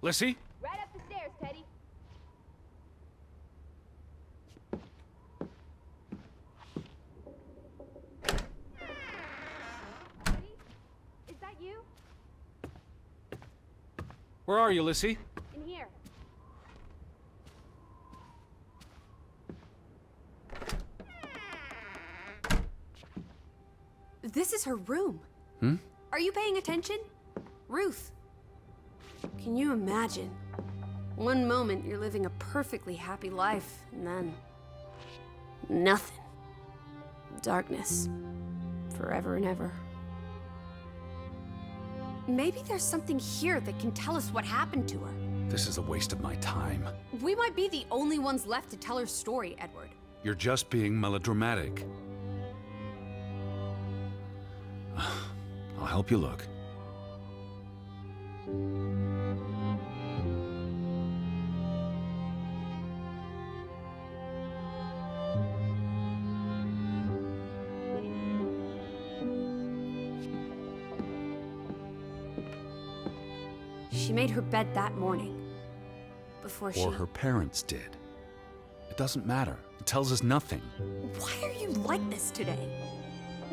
Lissy? Right up the stairs, Teddy. Teddy? Is that you? Where are you, Lissy? In here. This is her room. Are you paying attention? Ruth. Can you imagine? One moment you're living a perfectly happy life, and then... nothing. Darkness. Forever and ever. Maybe there's something here that can tell us what happened to her. This is a waste of my time. We might be the only ones left to tell her story, Edward. You're just being melodramatic. I'll help you look. She made her bed that morning. Before she... Or her parents did. It doesn't matter. It tells us nothing. Why are you like this today?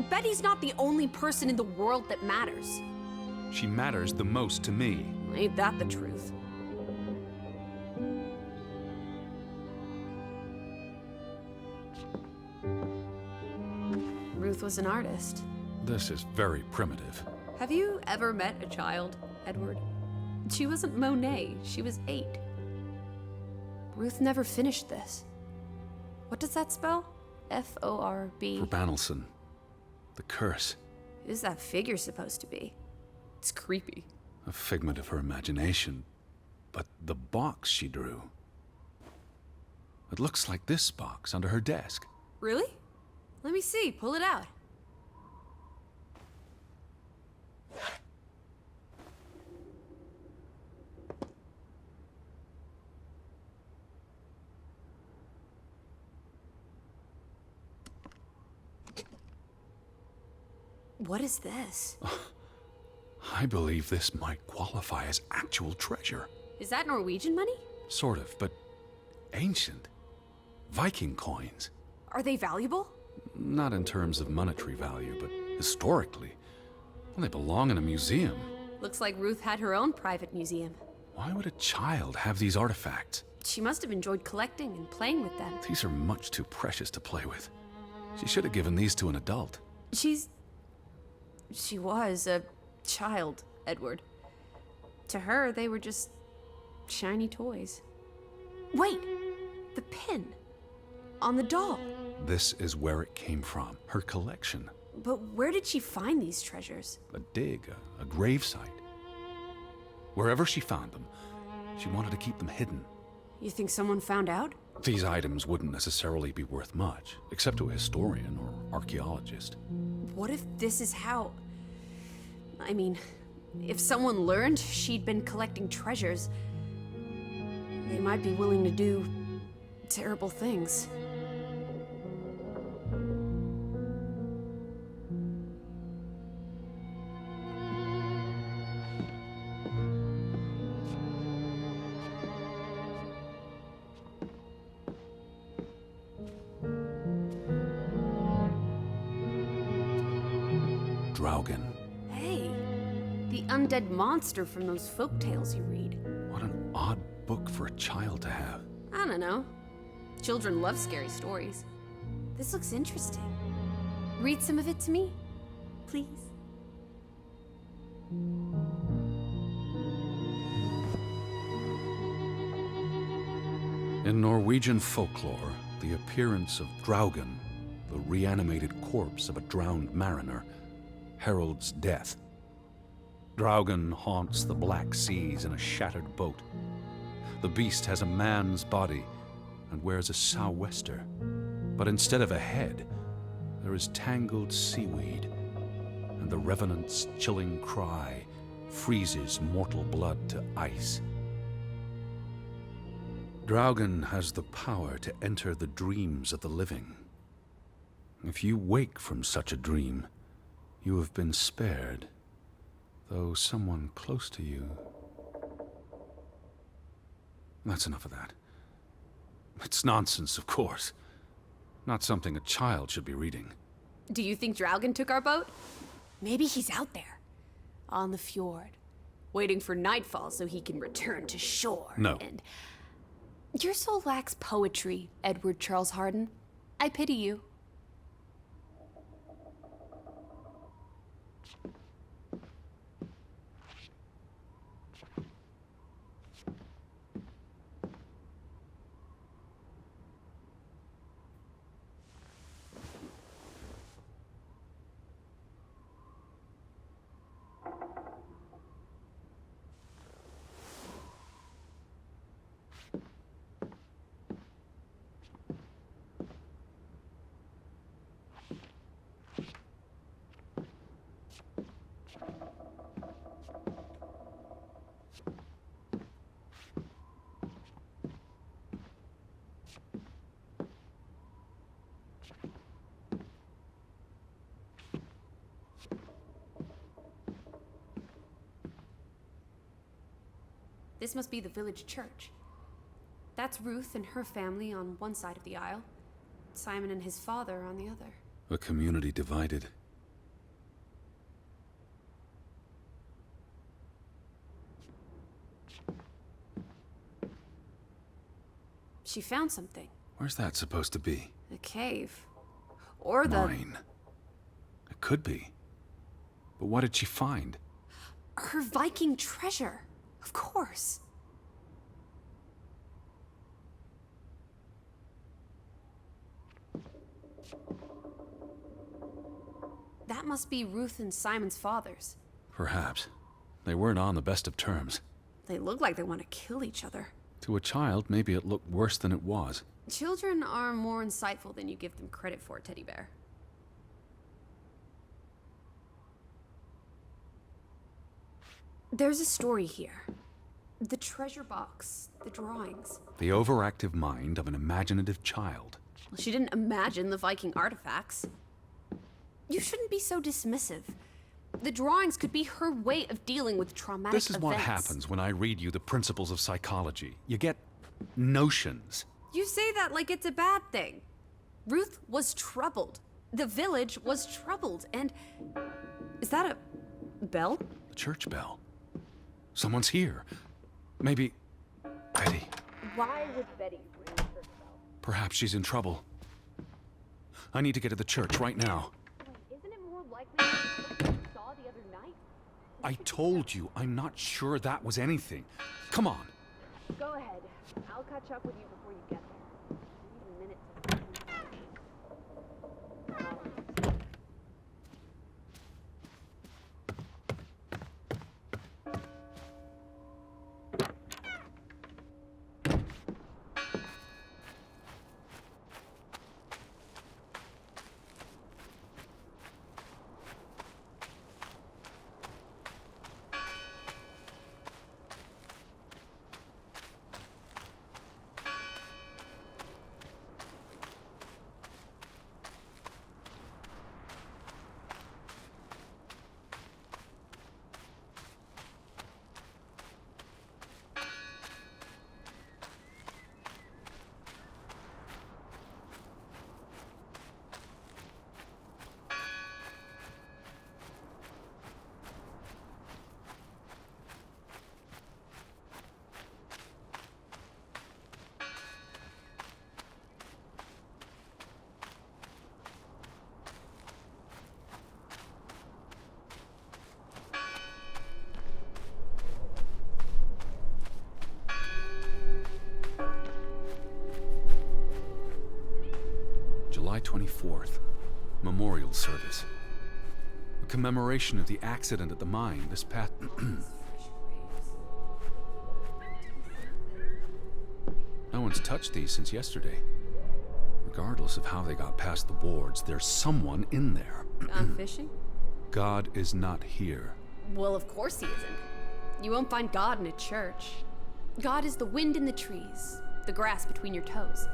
Betty's not the only person in the world that matters. She matters the most to me. Ain't that the truth? Ruth was an artist. This is very primitive. Have you ever met a child, Edward? She wasn't Monet, she was 8. Ruth never finished this. What does that spell? F-O-R-B. Verbanelson. The curse. Who's that figure supposed to be? It's creepy. A figment of her imagination. But the box she drew... It looks like this box under her desk. Really? Let me see, pull it out. What is this? I believe this might qualify as actual treasure. Is that Norwegian money? Sort of, but ancient. Viking coins. Are they valuable? Not in terms of monetary value, but historically. Well, they belong in a museum. Looks like Ruth had her own private museum. Why would a child have these artifacts? She must have enjoyed collecting and playing with them. These are much too precious to play with. She should have given these to an adult. She was a child, Edward. To her, they were just shiny toys. Wait! The pin. On the doll. This is where it came from. Her collection. But where did she find these treasures? A dig, a grave site. Wherever she found them, she wanted to keep them hidden. You think someone found out? These items wouldn't necessarily be worth much, except to a historian or archaeologist. What if this is how... I mean, if someone learned she'd been collecting treasures, they might be willing to do terrible things. Draugen. Hey, the undead monster from those folk tales you read. What an odd book for a child to have. I don't know. Children love scary stories. This looks interesting. Read some of it to me, please. In Norwegian folklore, the appearance of Draugen, the reanimated corpse of a drowned mariner, heralds death. Draugen haunts the black seas in a shattered boat. The beast has a man's body and wears a sou'wester, but instead of a head, there is tangled seaweed, and the revenant's chilling cry freezes mortal blood to ice. Draugen has the power to enter the dreams of the living. If you wake from such a dream, you have been spared, though someone close to you That's enough of that. It's nonsense, of course. Not something a child should be reading. Do you think Draugen took our boat? Maybe he's out there, on the fjord, waiting for nightfall so he can return to shore. No. And your soul lacks poetry, Edward Charles Harden. I pity you. This must be the village church. That's Ruth and her family on one side of the aisle, Simon and his father on the other. A community divided. She found something. Where's that supposed to be? A cave. Or the... Mine. It could be. But what did she find? Her Viking treasure. Of course. That must be Ruth and Simon's fathers. Perhaps. They weren't on the best of terms. They look like they want to kill each other. To a child, maybe it looked worse than it was. Children are more insightful than you give them credit for, Teddy Bear. There's a story here. The treasure box, the drawings. The overactive mind of an imaginative child. Well, she didn't imagine the Viking artifacts. You shouldn't be so dismissive. The drawings could be her way of dealing with traumatic events. This is what happens when I read you the principles of psychology. You get notions. You say that like it's a bad thing. Ruth was troubled. The village was troubled, and... Is that a bell? The church bell. Someone's here. Maybe... Betty. Why would Betty ring the church bell? Perhaps she's in trouble. I need to get to the church right now. Wait, isn't it more likely that what you saw the other night? I told you, I'm not sure that was anything. Come on. Go ahead. I'll catch up with you before you get there. I need a minute to... July 24th, memorial service. A commemoration of the accident at the mine this past... No one's touched these since yesterday. Regardless of how they got past the boards, there's someone in there. Gone fishing? God is not here. Well, of course he isn't. You won't find God in a church. God is the wind in the trees, the grass between your toes,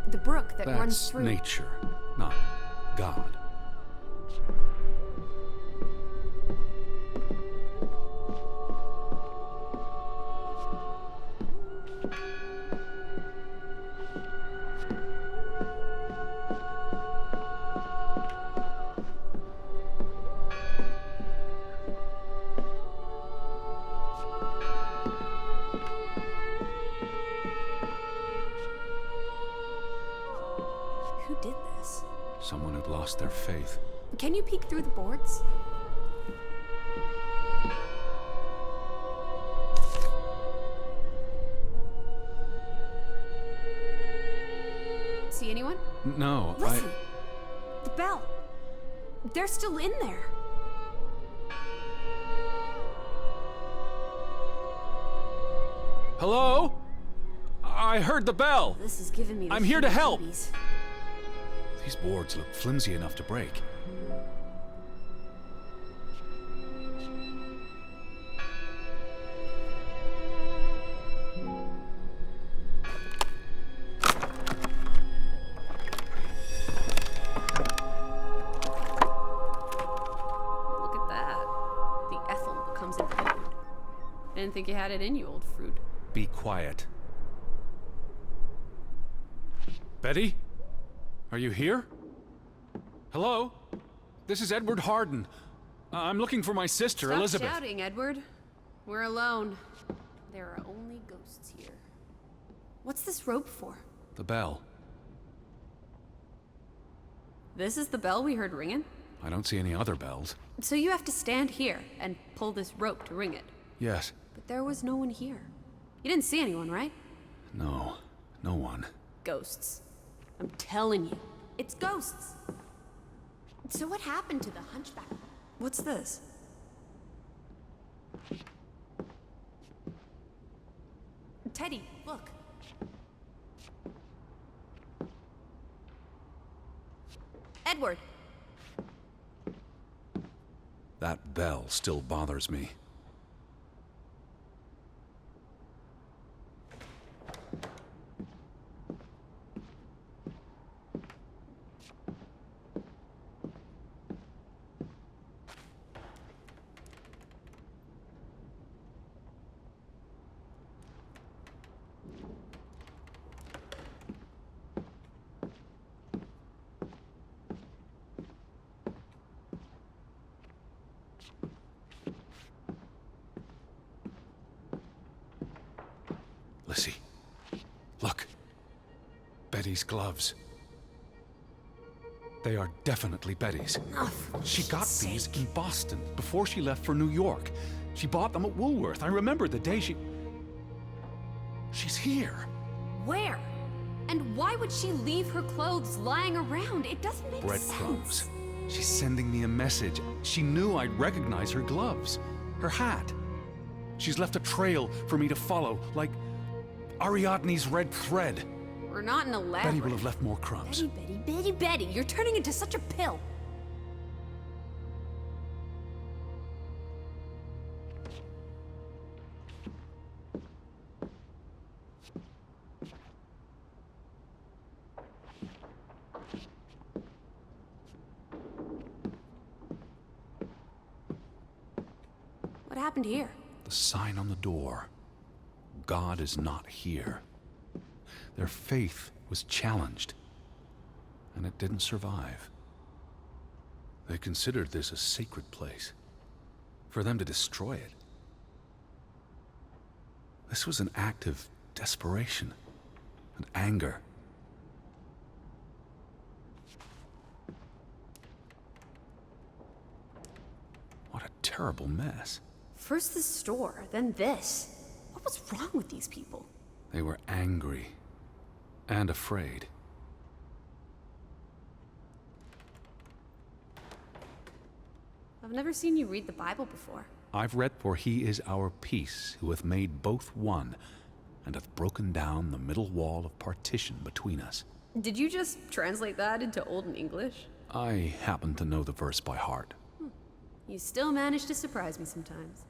the brook that runs That's through... nature, not God. Someone had lost their faith. Can you peek through the boards? See anyone? No, Listen! The bell! They're still in there! Hello? I heard the bell! This is giving me the I'm here to help. heebie-jeebies. These boards look flimsy enough to break. Look at that. The ethyl becomes impotent. Didn't think you had it in you, old fruit. Be quiet. Betty? Are you here? Hello? This is Edward Harden. I'm looking for my sister, Stop Elizabeth. shouting, Edward. We're alone. There are only ghosts here. What's this rope for? The bell. This is the bell we heard ringing? I don't see any other bells. So you have to stand here and pull this rope to ring it. Yes. But there was no one here. You didn't see anyone, right? No. No one. Ghosts. I'm telling you, it's ghosts. So what happened to the hunchback? What's this? Teddy, look. Edward. That bell still bothers me. Lissy, look. Betty's gloves. They are definitely Betty's. Oh, for She got Pete's these sake. in Boston before she left for New York. She bought them at Woolworth. I remember the day She's here. Where? And why would she leave her clothes lying around? It doesn't make Breadcrumbs. sense. She's sending me a message. She knew I'd recognize her gloves, her hat. She's left a trail for me to follow, like Ariadne's red thread. We're not in a lab. Betty will have left more crumbs. Betty, you're turning into such a pill. What happened here? The sign on the door. God is not here. Their faith was challenged, and it didn't survive. They considered this a sacred place. For them to destroy it. This was an act of desperation and anger. What a terrible mess. First the store, then this. What was wrong with these people? They were angry and afraid. I've never seen you read the Bible before. I've read, "For he is our peace, who hath made both one, and hath broken down the middle wall of partition between us." Did you just translate that into Old English? I happen to know the verse by heart. You still manage to surprise me sometimes.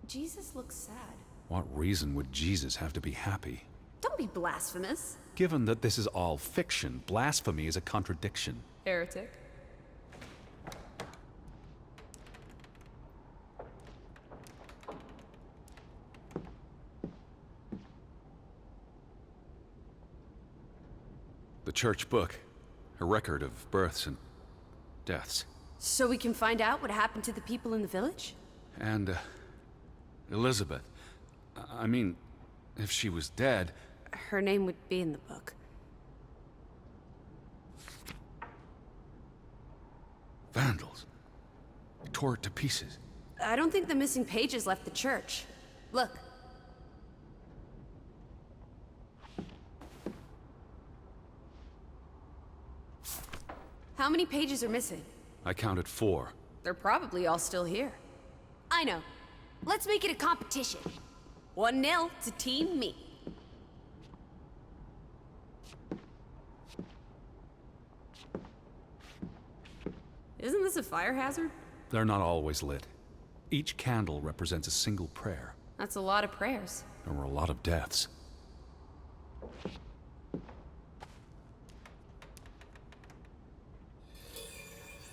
Jesus looks sad. What reason would Jesus have to be happy? Don't be blasphemous. Given that this is all fiction, blasphemy is a contradiction. Heretic. The church book, a record of births and deaths. So we can find out what happened to the people in the village? And, Elizabeth. I mean, if she was dead, Her name would be in the book. Vandals. They tore it to pieces. I don't think the missing pages left the church. Look. How many pages are missing? I counted 4. They're probably all still here. I know. Let's make it a competition. 1-0 to Team Me. Isn't this a fire hazard? They're not always lit. Each candle represents a single prayer. That's a lot of prayers. There were a lot of deaths.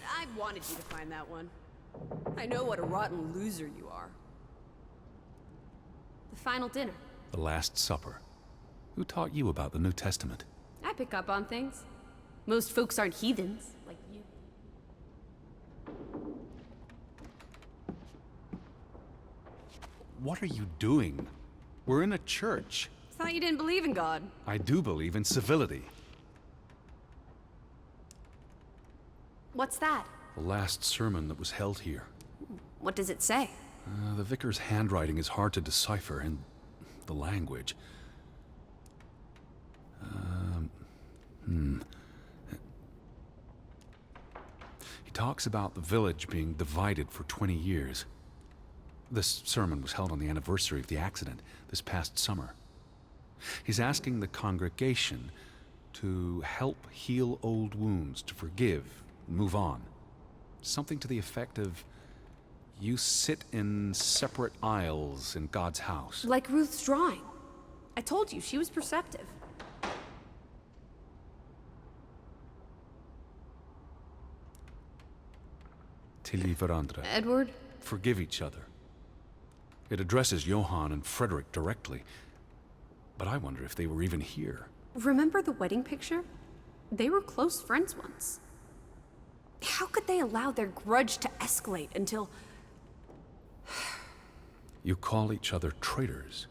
I wanted you to find that one. I know what a rotten loser you are. The final dinner. The Last Supper. Who taught you about the New Testament? I pick up on things. Most folks aren't heathens, like you. What are you doing? We're in a church. Thought you didn't believe in God. I do believe in civility. What's that? The last sermon that was held here. What does it say? The vicar's handwriting is hard to decipher, and the language. He talks about the village being divided for 20 years. This sermon was held on the anniversary of the accident this past summer. He's asking the congregation to help heal old wounds, to forgive, move on. Something to the effect of, you sit in separate aisles in God's house. Like Ruth's drawing. I told you, she was perceptive. Tilly Verandra. Edward? Forgive each other. It addresses Johann and Frederick directly. But I wonder if they were even here. Remember the wedding picture? They were close friends once. How could they allow their grudge to escalate until... You call each other traitors,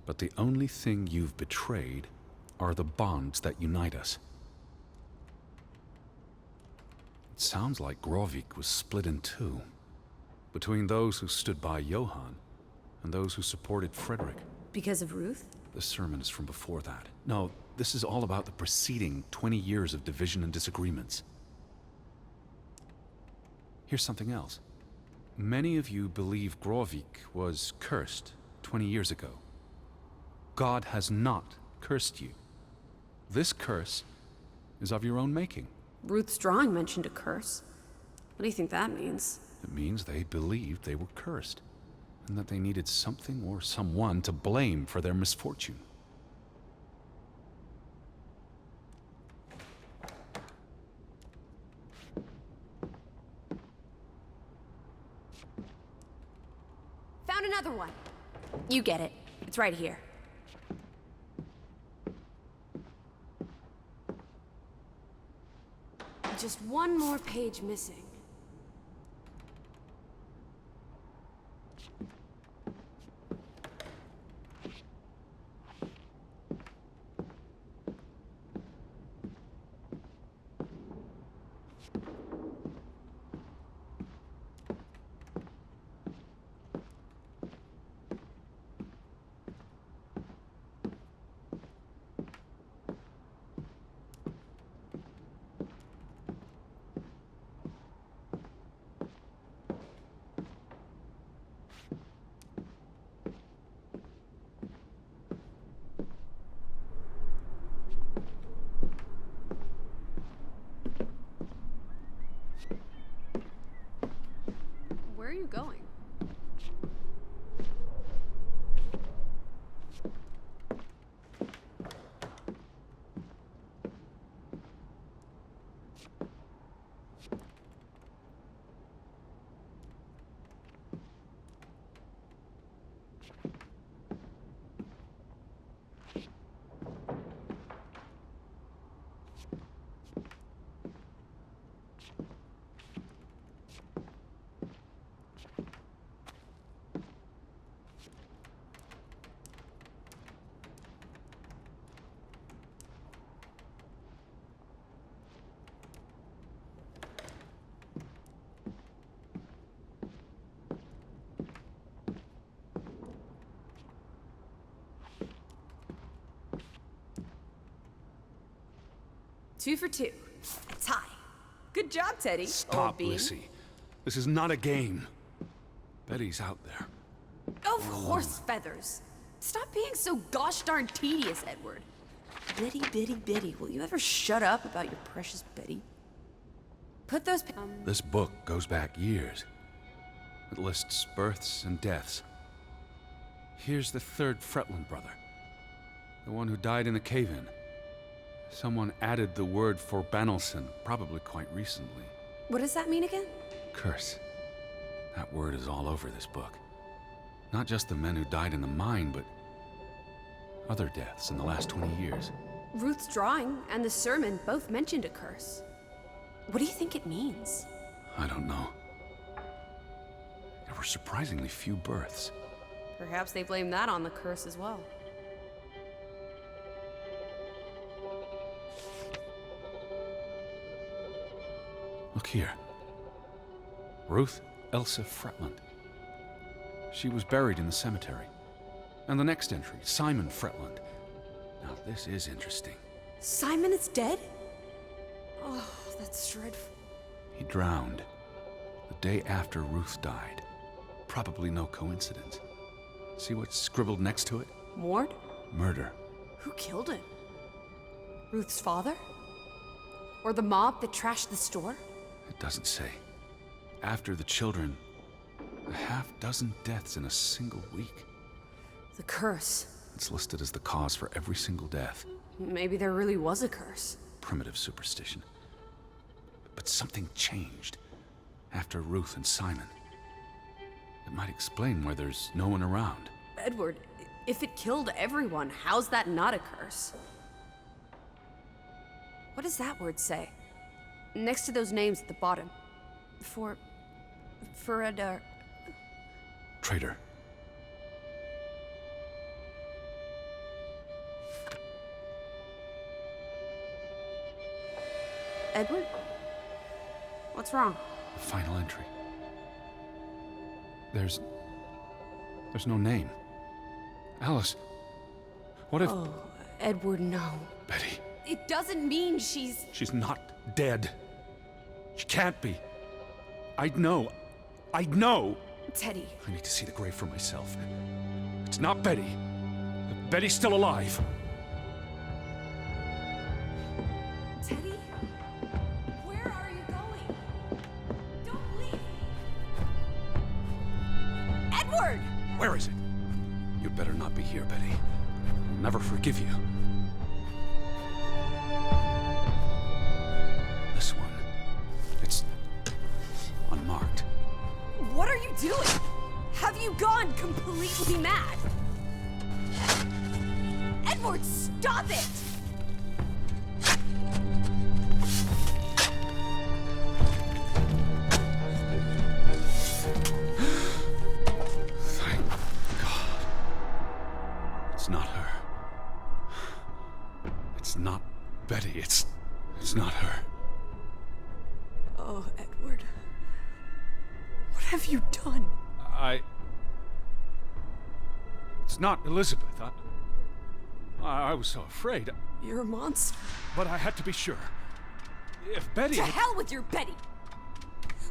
but the only thing you've betrayed are the bonds that unite us. It sounds like Grovik was split in two, between those who stood by Johann and those who supported Frederick. Because of Ruth? The sermon is from before that. No, this is all about the preceding 20 years of division and disagreements. Here's something else. Many of you believe Grovik was cursed 20 years ago. God has not cursed you. This curse is of your own making. Ruth's drawing mentioned a curse. What do you think that means? It means they believed they were cursed, and that they needed something or someone to blame for their misfortune. Found another one. You get it. It's right here. Just one more page missing. Where are you going? 2 for 2. A tie. Good job, Teddy. old Stop, bean. Lissy. This is not a game. Betty's out there. Of horse feathers. Stop being so gosh darn tedious, Edward. Bitty, bitty, bitty. Will you ever shut up about your precious Betty? Put those... This book goes back years. It lists births and deaths. Here's the third Fretland brother. The one who died in a cave-in. Someone added the word for Banelson, probably quite recently. What does that mean again? Curse. That word is all over this book. Not just the men who died in the mine, but other deaths in the last 20 years. Ruth's drawing and the sermon both mentioned a curse. What do you think it means? I don't know. There were surprisingly few births. Perhaps they blame that on the curse as well. Look here. Ruth Elsa Fretland. She was buried in the cemetery. And the next entry, Simon Fretland. Now this is interesting. Simon is dead? Oh, that's dreadful. He drowned the day after Ruth died. Probably no coincidence. See what's scribbled next to it? Mord? Murder. Who killed him? Ruth's father? Or the mob that trashed the store? It doesn't say. After the children, a half-dozen deaths in a single week. The curse. It's listed as the cause for every single death. Maybe there really was a curse. Primitive superstition. But something changed after Ruth and Simon. It might explain why there's no one around. Edward, if it killed everyone, how's that not a curse? What does that word say? Next to those names at the bottom. For a Traitor. Edward? What's wrong? The final entry. There's no name. Alice, what if... Oh, Edward, no. Betty, It doesn't mean she's... she's not dead. She can't be. I'd know. Teddy. I need to see the grave for myself. It's not Betty. Betty's still alive. Teddy? Where are you going? Don't leave me! Edward! Where is it? You'd better not be here, Betty. I'll never forgive you. This one. It's unmarked. What are you doing? Have you gone completely mad? Edward, stop it! Thank God. It's not her. It's not Betty. It's not her. Oh, Edward. What have you done? It's not Elizabeth. I was so afraid. You're a monster. But I had to be sure. If Betty... To hell with your Betty!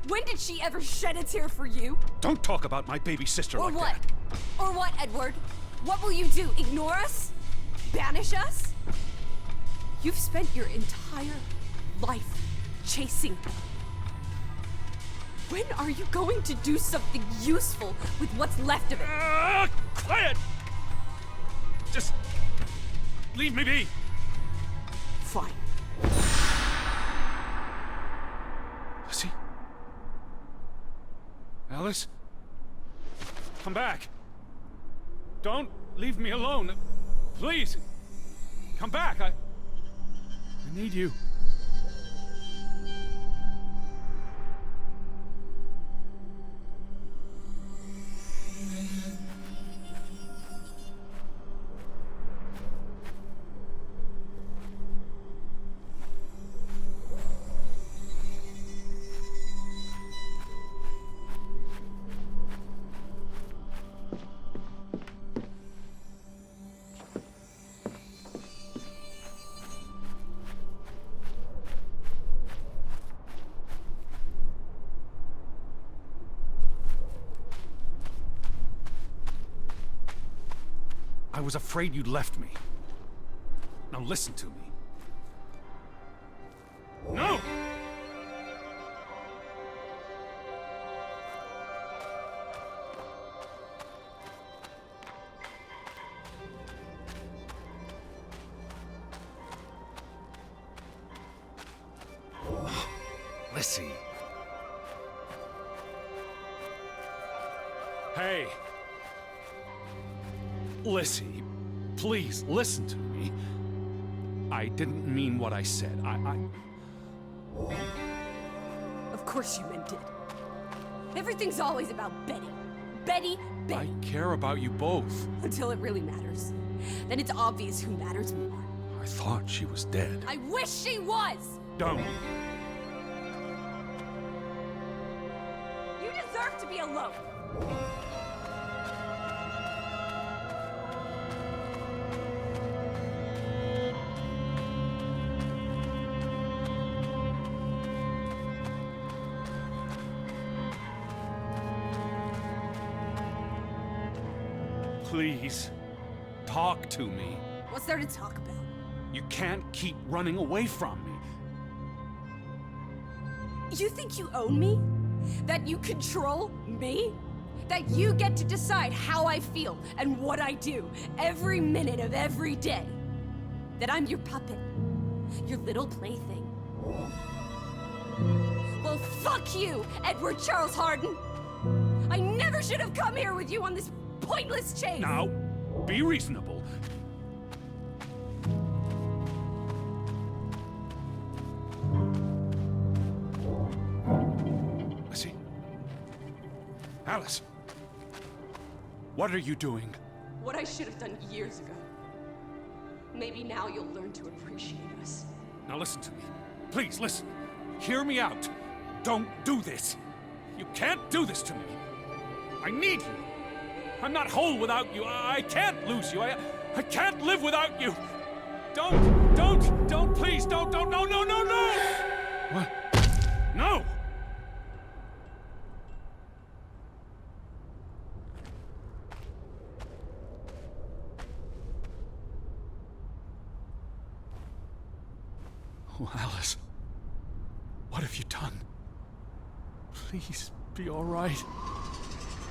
When did she ever shed a tear for you? Don't talk about my baby sister Or like what? that. Or what, Edward? What will you do? Ignore us? Banish us? You've spent your entire life chasing me. When are you going to do something useful with what's left of it? Quiet! Just leave me be. Fine. Lizzie? Alice? Come back. Don't leave me alone. Please. Come back. I need you. I was afraid you'd left me. Now listen to me. No! Lissy. Hey. Lissy, please listen to me. I didn't mean what I said. Of course you meant it. Everything's always about Betty. Betty, Betty. I care about you both. Until it really matters. Then it's obvious who matters more. I thought she was dead. I wish she was! Don't. You deserve to be alone. Please, talk to me. What's there to talk about? You can't keep running away from me. You think you own me? That you control me? That you get to decide how I feel and what I do every minute of every day? That I'm your puppet, your little plaything? Well, fuck you, Edward Charles Harden! I never should have come here with you on this pointless chase! Now, be reasonable. Lissy. Alice. What are you doing? What I should have done years ago. Maybe now you'll learn to appreciate us. Now listen to me. Please, listen. Hear me out. Don't do this. You can't do this to me. I need you. I'm not whole without you. I can't lose you. I can't live without you. Don't, please, don't, no. What? No! Oh, Alice. What have you done? Please, be all right.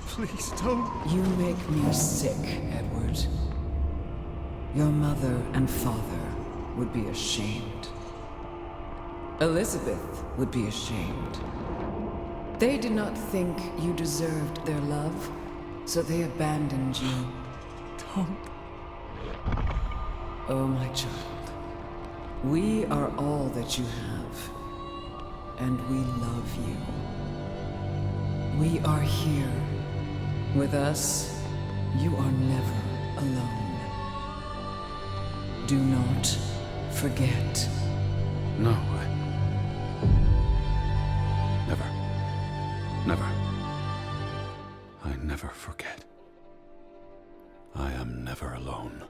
Please don't. You make me sick, Edward. Your mother and father would be ashamed. Elizabeth would be ashamed. They did not think you deserved their love, so they abandoned you. Don't. Oh, my child. We are all that you have, and we love you. We are here. With us, you are never alone. Do not forget. No, Never. I never forget. I am never alone.